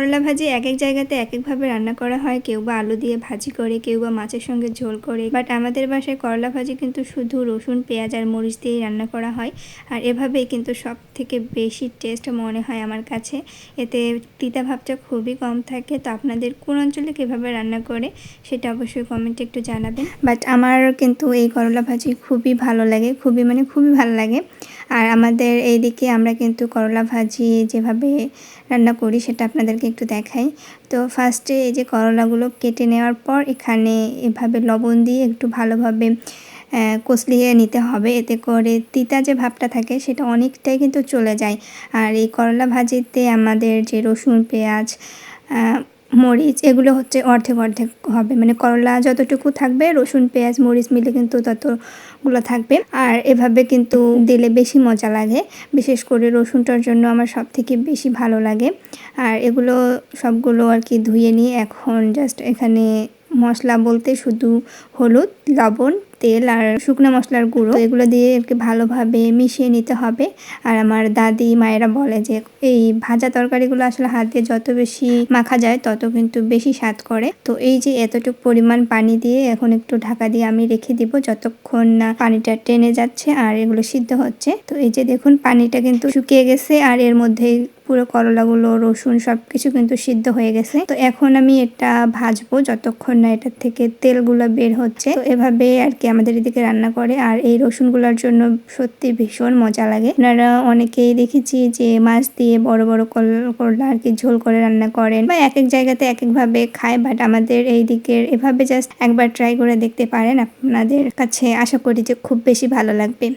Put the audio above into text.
করলা ভাজি এক এক জায়গাতে এক একভাবে রান্না করা হয়, কেউ বা আলু দিয়ে ভাজি করে, কেউ বা মাছের সঙ্গে ঝোল করে। বাট আমাদের বাসায় করলা ভাজি কিন্তু শুধু রসুন, পেঁয়াজ আর মরিচ দিয়েই রান্না করা হয়। আর এভাবেই কিন্তু সব থেকে বেশি টেস্ট মনে হয় আমার কাছে। এতে তিতা ভাবটা খুবই কম থাকে। তো আপনাদের কোন অঞ্চলে কীভাবে রান্না করে সেটা অবশ্যই কমেন্টে একটু জানাবেন। বাট আমার কিন্তু এই করলা ভাজি খুবই ভালো লাগে, খুবই ভালো লাগে। আর আমাদের এইদিকে আমরা কিন্তু করলা ভাজি যেভাবে রান্না করি সেটা আপনাদেরকে একটু দেখাই। তো ফার্স্টে এই যে করলাগুলো কেটে নেওয়ার পর এখানে এভাবে লবণ দিয়ে একটু ভালোভাবে কষলিয়ে নিতে হবে, এতে করে তিতা যে ভাবটা থাকে সেটা অনেকটাই কিন্তু চলে যায়। আর এই করলা ভাজিতে আমাদের যে রসুন, পেঁয়াজ, মরিচ এগুলো হচ্ছে অর্ধেক অর্ধেক হবে, মানে করলা যতটুকু থাকবে রসুন, পেঁয়াজ, মরিচ মিলে কিন্তু ততগুলো থাকবে। আর এভাবে কিন্তু দিলে বেশি মজা লাগে, বিশেষ করে রসুনটার জন্য আমার সব থেকে বেশি ভালো লাগে। আর এগুলো সবগুলো আর কি ধুয়ে নিয়ে এখন জাস্ট এখানে মশলা বলতে শুধু হলুদ, লবণ, তেল আর শুকনো মশলার গুঁড়ো এগুলো দিয়ে আর কি ভালোভাবে মিশিয়ে নিতে হবে। আর আমার দাদি মায়েরা বলে যে এই ভাজা তরকারিগুলো আসলে হাত দিয়ে যত বেশি মাখা যায় তত কিন্তু বেশি স্বাদ করে। তো এই যে এতটুকু পরিমাণ পানি দিয়ে এখন একটু ঢাকা দিয়ে আমি রেখে দিব যতক্ষণ না পানিটা টেনে যাচ্ছে আর এগুলো সিদ্ধ হচ্ছে। তো এই যে দেখুন পানিটা কিন্তু শুকিয়ে গেছে আর এর মধ্যে পুরো করলাগুলো, রসুন সবকিছু কিন্তু সিদ্ধ হয়ে গেছে। তো এখন আমি এটা ভাজবো যতক্ষণ না এটার থেকে তেলগুলো বের হচ্ছে। তো এভাবে আর কি আমাদের এদিকে রান্না করে। আর এই রসুনগুলোর জন্য সত্যি ভীষণ মজা লাগে। আপনারা অনেকেই দেখেছি যে মাছ দিয়ে বড় বড় করলা আর কি ঝোল করে রান্না করেন, বা এক এক জায়গাতে এক একভাবে খায়। বাট আমাদের এই দিকের এভাবে জাস্ট একবার ট্রাই করে দেখতে পারেন, আপনাদের কাছে আশা করি যে খুব বেশি ভালো লাগবে।